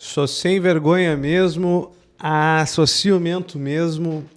Sou sem vergonha mesmo, sou ciumento mesmo.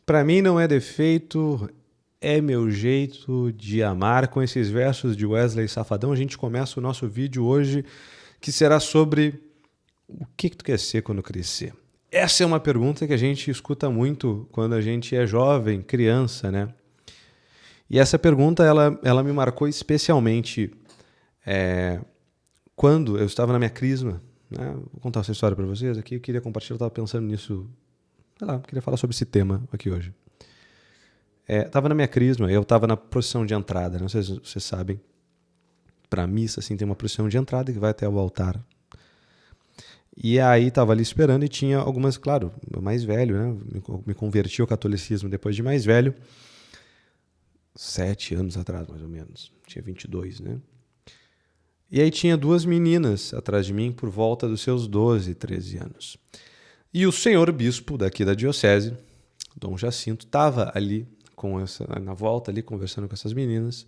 Pra mim não é defeito, é meu jeito de amar. Com esses versos de Wesley Safadão, a gente começa o nosso vídeo hoje, que será sobre o que tu quer ser quando crescer. Essa é uma pergunta que a gente escuta muito quando a gente é jovem, criança, né? E essa pergunta, ela me marcou especialmente quando eu estava na minha crisma, né? Vou contar essa história para vocês aqui. Eu queria compartilhar, eu estava pensando nisso, sei lá, queria falar sobre esse tema aqui hoje. Estava na minha crisma, eu estava na procissão de entrada, não sei se vocês sabem, para a missa assim, tem uma procissão de entrada que vai até o altar. E aí estava ali esperando e tinha algumas, claro, mais velho, né? Me converti ao catolicismo depois de mais velho, 7 anos atrás mais ou menos, tinha 22, né? E aí tinha duas meninas atrás de mim por volta dos seus 12, 13 anos. E o senhor bispo daqui da diocese, Dom Jacinto, estava ali na volta ali conversando com essas meninas,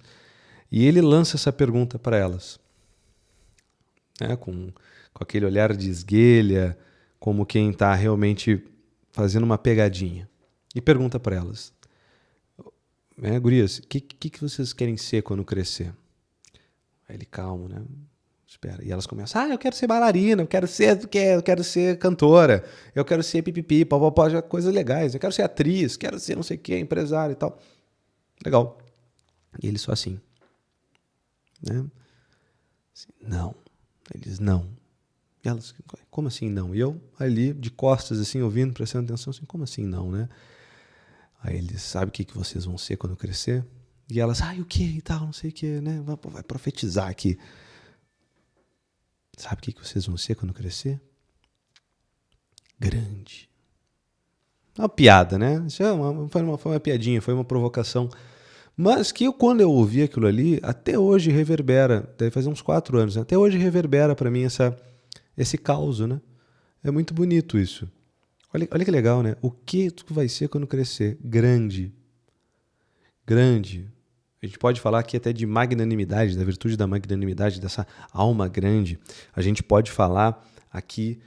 e ele lança essa pergunta para elas, né, com aquele olhar de esguelha, como quem está realmente fazendo uma pegadinha, e pergunta para elas, gurias, o que vocês querem ser quando crescer? Aí ele calmo, né? Espera. E elas começam, eu quero ser bailarina, eu quero ser cantora, eu quero ser pipipi, papapá, já coisas legais, eu quero ser atriz, quero ser não sei o que, empresário e tal. Legal. E eles só assim, né? Assim, não. Eles não. E elas, como assim não? E eu ali, de costas, assim, ouvindo, prestando atenção, assim, como assim não, né? Aí eles, sabe o que vocês vão ser quando crescer? E elas, o que e tal, não sei o que, né? Vai profetizar aqui. Sabe o que vocês vão ser quando crescer? Grande. Uma piada, né? Isso foi uma piadinha, foi uma provocação. Mas que quando eu ouvi aquilo ali, até hoje reverbera, deve fazer uns 4 anos, né? Até hoje reverbera para mim esse caos, né? É muito bonito isso. Olha que legal, né? O que tu vai ser quando crescer? Grande. Grande. A gente pode falar aqui até de magnanimidade, da virtude da magnanimidade, dessa alma grande. A gente pode falar aqui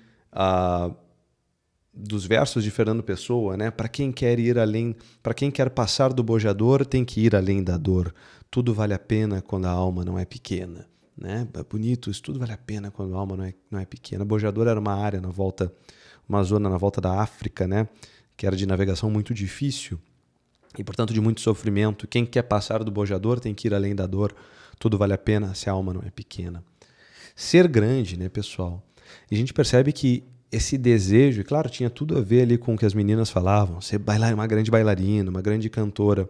dos versos de Fernando Pessoa, né? Para quem quer ir além, para quem quer passar do bojador, tem que ir além da dor. Tudo vale a pena quando a alma não é pequena, né? É bonito, isso tudo vale a pena quando a alma não é pequena. Bojador era uma área uma zona na volta da África, né? Que era de navegação muito difícil e, portanto, de muito sofrimento. Quem quer passar do bojador tem que ir além da dor. Tudo vale a pena se a alma não é pequena. Ser grande, né, pessoal? E a gente percebe que esse desejo, e claro, tinha tudo a ver ali com o que as meninas falavam, ser uma grande bailarina, uma grande cantora.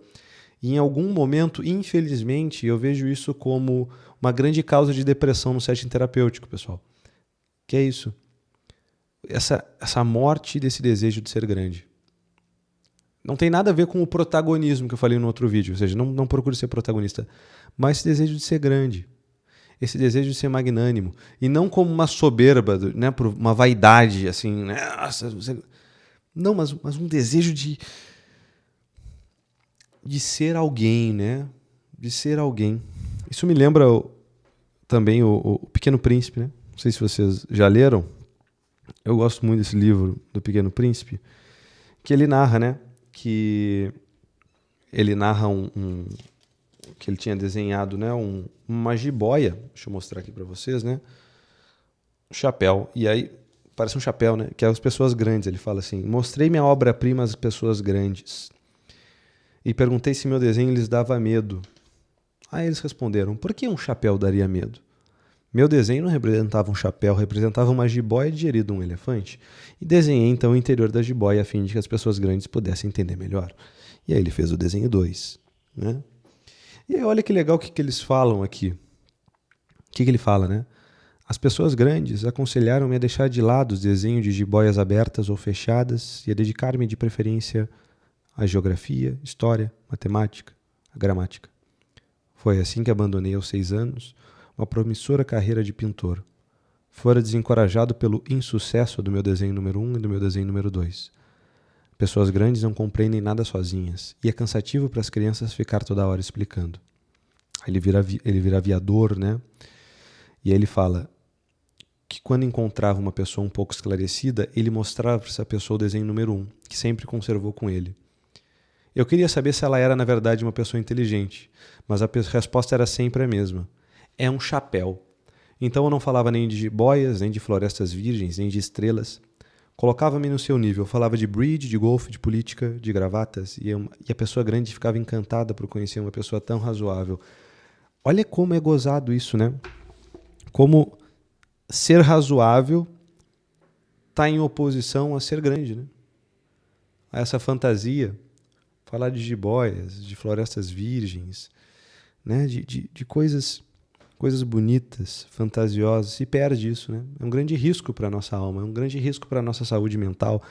E em algum momento, infelizmente, eu vejo isso como uma grande causa de depressão no setting terapêutico, pessoal. Que é isso? Essa morte desse desejo de ser grande. Não tem nada a ver com o protagonismo que eu falei no outro vídeo, ou seja, não procure ser protagonista, mas esse desejo de ser grande. Esse desejo de ser magnânimo. E não como uma soberba, né, por uma vaidade, assim, né? Não, mas um desejo de ser alguém, né? De ser alguém. Isso me lembra também o Pequeno Príncipe, né? Não sei se vocês já leram. Eu gosto muito desse livro do Pequeno Príncipe, que ele narra, né? Que ele narra que ele tinha desenhado, né, uma jiboia, deixa eu mostrar aqui para vocês, né, um chapéu, e aí parece um chapéu, né, que é as pessoas grandes, ele fala assim, mostrei minha obra-prima às pessoas grandes e perguntei se meu desenho lhes dava medo. Aí eles responderam, por que um chapéu daria medo? Meu desenho não representava um chapéu, representava uma jiboia digerida um elefante, e desenhei então o interior da jiboia a fim de que as pessoas grandes pudessem entender melhor. E aí ele fez o desenho 2, né? E aí, olha que legal o que eles falam aqui. O que ele fala, né? As pessoas grandes aconselharam-me a deixar de lado os desenhos de jiboias abertas ou fechadas e a dedicar-me de preferência à geografia, história, matemática, à gramática. Foi assim que abandonei aos 6 anos uma promissora carreira de pintor. Fora desencorajado pelo insucesso do meu desenho número 1 e do meu desenho número 2. Pessoas grandes não compreendem nada sozinhas, e é cansativo para as crianças ficar toda hora explicando. Aí ele vira aviador, né? E aí ele fala, que quando encontrava uma pessoa um pouco esclarecida, ele mostrava para essa pessoa o desenho número 1, que sempre conservou com ele. Eu queria saber se ela era, na verdade, uma pessoa inteligente, mas a resposta era sempre a mesma. É um chapéu. Então eu não falava nem de jiboias, nem de florestas virgens, nem de estrelas. Colocava-me no seu nível. Eu falava de bridge, de golfe, de política, de gravatas. E a pessoa grande ficava encantada por conhecer uma pessoa tão razoável. Olha como é gozado isso, né? Como ser razoável está em oposição a ser grande, né? A essa fantasia. Falar de jiboias, de florestas virgens, né? de coisas bonitas, fantasiosas. Se perde isso, né? É um grande risco para a nossa alma, é um grande risco para a nossa saúde mental.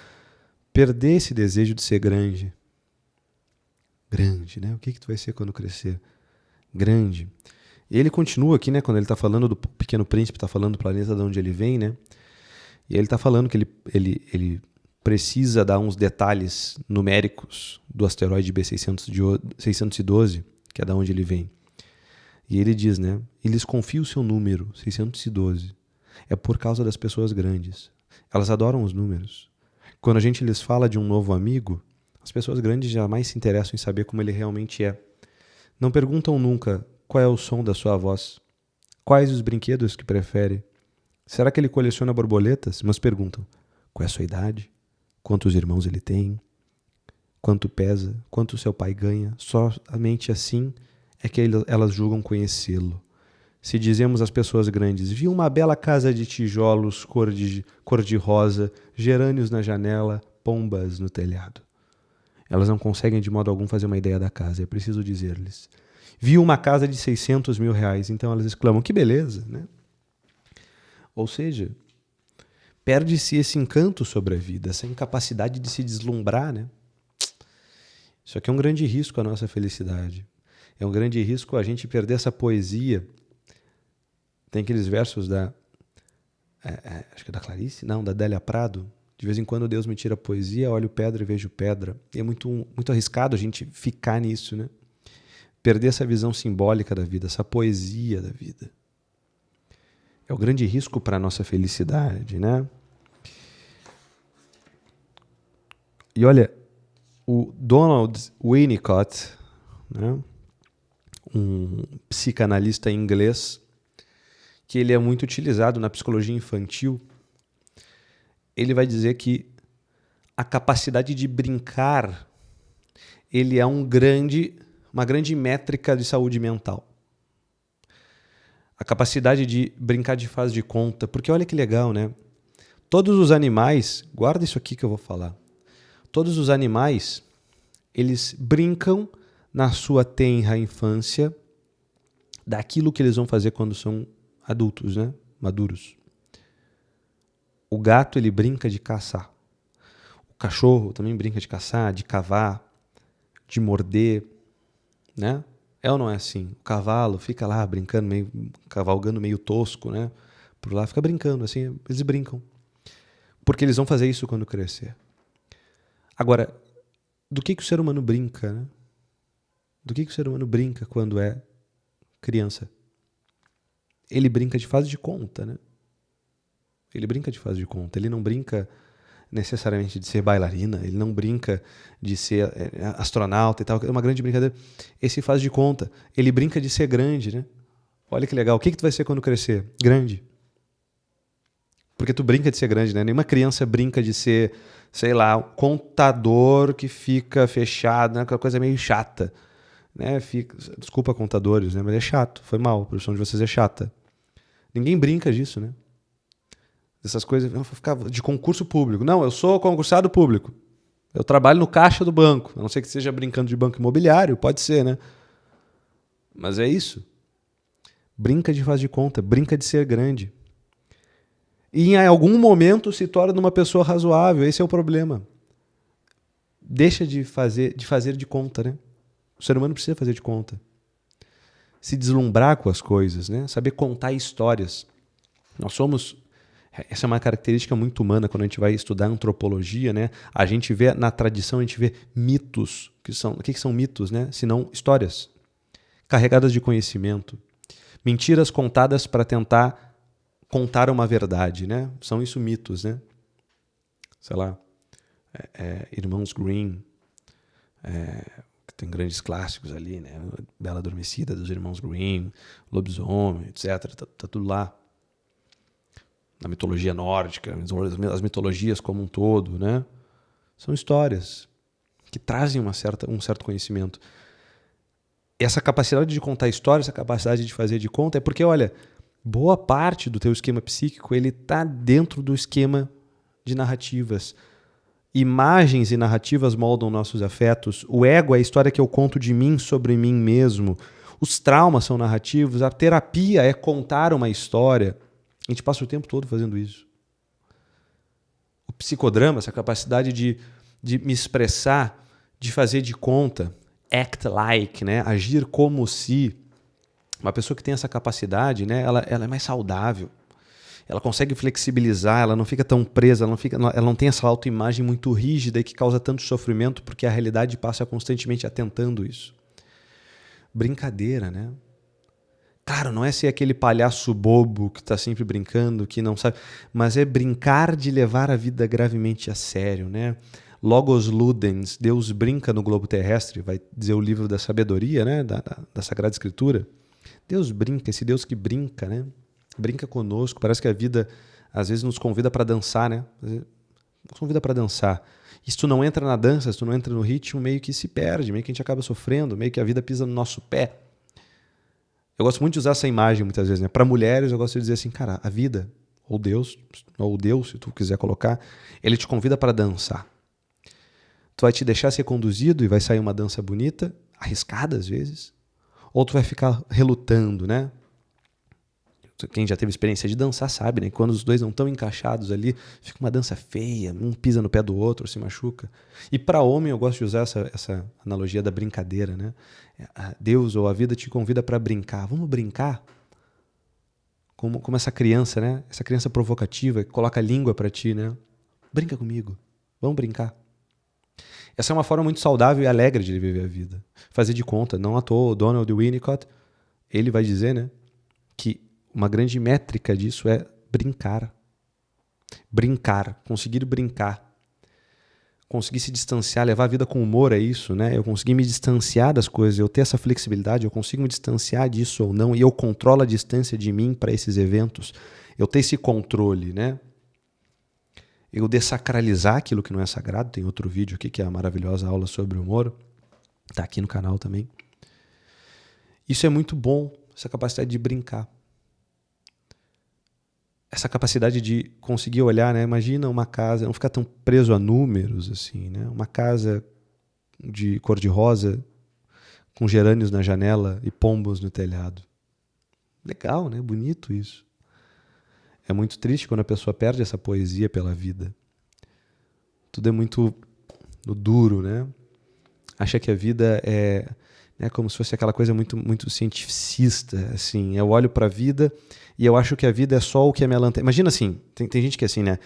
Perder esse desejo de ser grande. Grande, né? O que tu vai ser quando crescer? Grande. E ele continua aqui, né? Quando ele está falando do Pequeno Príncipe, está falando do planeta de onde ele vem, né? E ele está falando que ele precisa dar uns detalhes numéricos do asteroide B612, que é da onde ele vem. E ele diz, né? Eles confiam o seu número, 612. É por causa das pessoas grandes. Elas adoram os números. Quando a gente lhes fala de um novo amigo, as pessoas grandes jamais se interessam em saber como ele realmente é. Não perguntam nunca qual é o som da sua voz, quais os brinquedos que prefere. Será que ele coleciona borboletas? Mas perguntam, qual é a sua idade? Quantos irmãos ele tem? Quanto pesa? Quanto seu pai ganha? Somente assim é que elas julgam conhecê-lo. Se dizemos às pessoas grandes, vi uma bela casa de tijolos cor de rosa, gerânios na janela, pombas no telhado. Elas não conseguem de modo algum fazer uma ideia da casa, é preciso dizer-lhes. Vi uma casa de 600 mil reais, então elas exclamam, que beleza, né? Ou seja, perde-se esse encanto sobre a vida, essa incapacidade de se deslumbrar, né? Isso aqui é um grande risco à nossa felicidade. É um grande risco a gente perder essa poesia. Tem aqueles versos acho que é da Clarice? Não, da Délia Prado. De vez em quando Deus me tira a poesia, olho pedra e vejo pedra. E é muito arriscado a gente ficar nisso, né? Perder essa visão simbólica da vida, essa poesia da vida. É o grande risco para a nossa felicidade, né? E olha, o Donald Winnicott, né? Um psicanalista inglês, que ele é muito utilizado na psicologia infantil, ele vai dizer que a capacidade de brincar ele é uma grande métrica de saúde mental. A capacidade de brincar de faz de conta, porque olha que legal, né? Todos os animais, guarda isso aqui que eu vou falar, todos os animais, eles brincam na sua tenra infância daquilo que eles vão fazer quando são adultos, né? Maduros. O gato, ele brinca de caçar. O cachorro também brinca de caçar, de cavar, de morder, né? É ou não é assim? O cavalo fica lá brincando, cavalgando meio tosco, né? Por lá fica brincando, assim, eles brincam. Porque eles vão fazer isso quando crescer. Agora, do que o ser humano brinca, né? Do que o ser humano brinca quando é criança? Ele brinca de faz de conta, né? Ele brinca de faz de conta. Ele não brinca necessariamente de ser bailarina, ele não brinca de ser astronauta e tal, é uma grande brincadeira. Esse faz de conta. Ele brinca de ser grande, né? Olha que legal. O que tu vai ser quando crescer? Grande. Porque tu brinca de ser grande, né? Nenhuma criança brinca de ser, sei lá, um contador que fica fechado, né? Aquela coisa meio chata. Né? Desculpa, contadores, né? Mas é chato. Foi mal. A profissão de vocês é chata. Ninguém brinca disso, né? Essas coisas, eu ficava de concurso público. Não, eu sou concursado público. Eu trabalho no caixa do banco. A não ser que esteja brincando de banco imobiliário, pode ser, né? Mas é isso. Brinca de faz de conta, brinca de ser grande. E em algum momento se torna uma pessoa razoável. Esse é o problema. Deixa de fazer de conta, né? O ser humano precisa fazer de conta. Se deslumbrar com as coisas, né? Saber contar histórias. Essa é uma característica muito humana quando a gente vai estudar antropologia, né? A gente vê na tradição, a gente vê mitos. O que são mitos, né? Senão histórias carregadas de conhecimento. Mentiras contadas para tentar contar uma verdade, né? São isso mitos, né? Sei lá, Irmãos Grimm, que tem grandes clássicos ali, né? Bela Adormecida dos Irmãos Grimm, Lobisomem, etc. Tá tudo lá. Na mitologia nórdica, as mitologias como um todo, né? São histórias que trazem um certo conhecimento. Essa capacidade de contar histórias, essa capacidade de fazer de conta, é porque, olha, boa parte do teu esquema psíquico ele está dentro do esquema de narrativas. Imagens e narrativas moldam nossos afetos. O ego é a história que eu conto de mim sobre mim mesmo. Os traumas são narrativos. A terapia é contar uma história. A gente passa o tempo todo fazendo isso. O psicodrama, essa capacidade de me expressar, de fazer de conta, act like, né? Agir como se. Uma pessoa que tem essa capacidade, né? Ela é mais saudável. Ela consegue flexibilizar, ela não fica tão presa, ela não tem essa autoimagem muito rígida e que causa tanto sofrimento porque a realidade passa constantemente atentando isso. Brincadeira, né? Claro, não é ser aquele palhaço bobo que está sempre brincando, que não sabe, mas é brincar de levar a vida gravemente a sério, né? Logos ludens, Deus brinca no globo terrestre, vai dizer o livro da sabedoria, né? Da Sagrada Escritura. Deus brinca, esse Deus que brinca, né? Brinca conosco, parece que a vida às vezes nos convida para dançar, né? Nos convida para dançar. E se tu não entra na dança, se tu não entra no ritmo, meio que se perde, meio que a gente acaba sofrendo, meio que a vida pisa no nosso pé. Eu gosto muito de usar essa imagem muitas vezes, né? Para mulheres eu gosto de dizer assim, cara, a vida, ou Deus, se tu quiser colocar, ele te convida para dançar. Tu vai te deixar ser conduzido e vai sair uma dança bonita, arriscada às vezes, ou tu vai ficar relutando, né? Quem já teve experiência de dançar sabe, né? Quando os dois não estão encaixados ali, fica uma dança feia, um pisa no pé do outro, se machuca. E para homem eu gosto de usar essa analogia da brincadeira, né? Deus ou a vida te convida para brincar. Vamos brincar? Como essa criança, né? Essa criança provocativa que coloca a língua para ti, né? Brinca comigo. Vamos brincar. Essa é uma forma muito saudável e alegre de viver a vida. Fazer de conta. Não à toa, o Donald Winnicott, ele vai dizer, né? Que uma grande métrica disso é brincar. Brincar, conseguir brincar. Conseguir se distanciar, levar a vida com humor é isso, né? Eu conseguir me distanciar das coisas, eu ter essa flexibilidade, eu consigo me distanciar disso ou não, e eu controlo a distância de mim para esses eventos. Eu ter esse controle, né? Eu dessacralizar aquilo que não é sagrado. Tem outro vídeo aqui que é a maravilhosa aula sobre humor. Está aqui no canal também. Isso é muito bom, essa capacidade de brincar. Essa capacidade de conseguir olhar, né? Imagina uma casa, não ficar tão preso a números assim, né? Uma casa de cor-de-rosa com gerânios na janela e pombos no telhado. Legal, né? Bonito isso. É muito triste quando a pessoa perde essa poesia pela vida. Tudo é muito duro, né? Acha que a vida é como se fosse aquela coisa muito, muito cientificista, assim. Eu olho para a vida e eu acho que a vida é só o que a minha lanterna... Imagina assim, tem gente que é assim, né?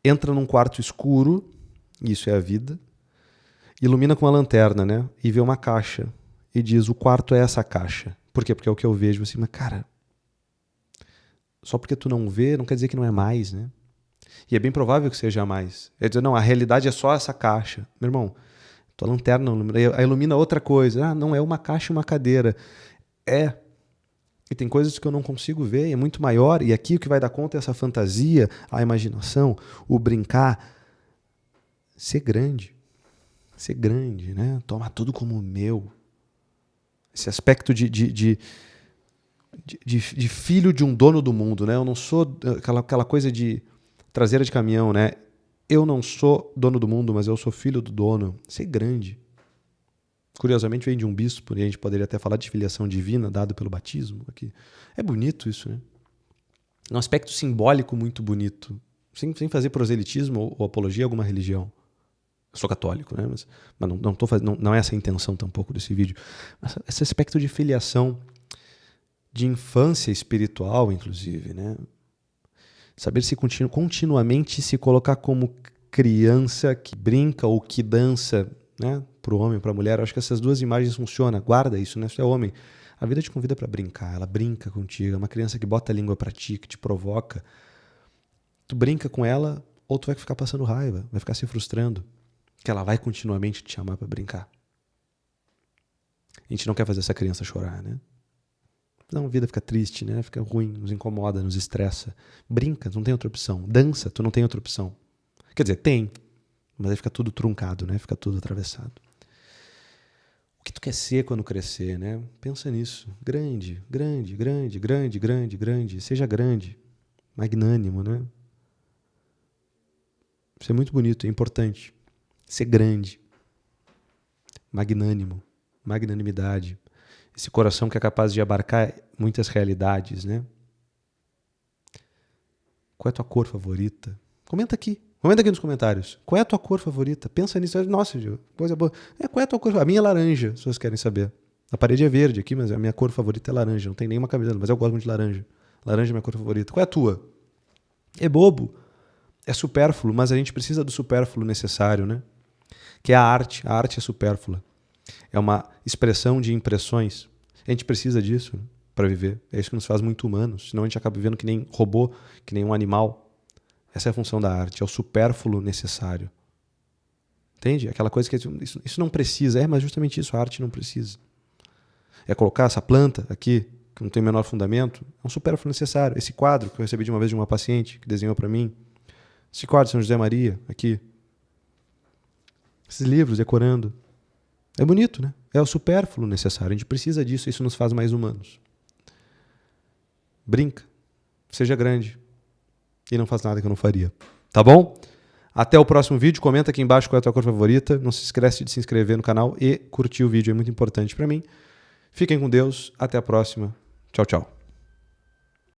Entra num quarto escuro, isso é a vida, ilumina com uma lanterna, né? E vê uma caixa e diz, o quarto é essa caixa. Por quê? Porque é o que eu vejo, assim, mas cara, só porque tu não vê, não quer dizer que não é mais, né? E é bem provável que seja mais. É dizer, não, a realidade é só essa caixa. Meu irmão, tua lanterna ilumina outra coisa. Ah, não é uma caixa e uma cadeira. É. E tem coisas que eu não consigo ver, é muito maior. E aqui o que vai dar conta é essa fantasia, a imaginação, o brincar. Ser grande. Ser grande, né? Tomar tudo como meu. Esse aspecto de filho de um dono do mundo, né? Eu não sou aquela coisa de traseira de caminhão, né? Eu não sou dono do mundo, mas eu sou filho do dono. Ser grande. Curiosamente vem de um bispo, e a gente poderia até falar de filiação divina dado pelo batismo aqui. É bonito isso, né? É um aspecto simbólico muito bonito, sem fazer proselitismo ou apologia a alguma religião. Eu sou católico, né? Mas não é essa a intenção tampouco desse vídeo. Mas esse aspecto de filiação, de infância espiritual, inclusive, né? Saber se continuamente se colocar como criança que brinca ou que dança, né? Para o homem, para a mulher. Eu acho que essas duas imagens funcionam. Guarda isso, né? Você é homem. A vida te convida para brincar, ela brinca contigo, é uma criança que bota a língua para ti, que te provoca. Tu brinca com ela ou tu vai ficar passando raiva, vai ficar se frustrando, que ela vai continuamente te chamar para brincar. A gente não quer fazer essa criança chorar, né? Não, a vida fica triste, né? Fica ruim, nos incomoda, nos estressa. Brinca, tu não tem outra opção. Dança, tu não tem outra opção. Quer dizer, tem, mas aí fica tudo truncado, né? Fica tudo atravessado. O que tu quer ser quando crescer, né? Pensa nisso. Grande, grande, grande, grande, grande, grande. Seja grande. Magnânimo, né? Isso é muito bonito, é importante. Ser grande. Magnânimo. Magnanimidade. Esse coração que é capaz de abarcar muitas realidades, né? Qual é a tua cor favorita? Comenta aqui nos comentários. Qual é a tua cor favorita? Pensa nisso. Nossa, coisa boa. Qual é a tua cor? A minha é laranja, se vocês querem saber. A parede é verde aqui, mas a minha cor favorita é laranja. Não tem nenhuma camiseta, mas eu gosto muito de laranja. Laranja é minha cor favorita. Qual é a tua? É bobo. É supérfluo, mas a gente precisa do supérfluo necessário, né? Que é a arte. A arte é supérflua. É uma expressão de impressões. A gente precisa disso, né, para viver. É isso que nos faz muito humanos. Senão a gente acaba vivendo que nem robô, que nem um animal. Essa é a função da arte. É o supérfluo necessário. Entende? Aquela coisa que isso não precisa. Mas justamente isso a arte não precisa. É colocar essa planta aqui, que não tem o menor fundamento, é um supérfluo necessário. Esse quadro que eu recebi de uma vez de uma paciente que desenhou para mim. Esse quadro de São José Maria, aqui. Esses livros decorando. É bonito, né? É o supérfluo necessário. A gente precisa disso. Isso nos faz mais humanos. Brinca. Seja grande. E não faz nada que eu não faria. Tá bom? Até o próximo vídeo. Comenta aqui embaixo qual é a tua cor favorita. Não se esquece de se inscrever no canal e curtir o vídeo. É muito importante para mim. Fiquem com Deus. Até a próxima. Tchau, tchau.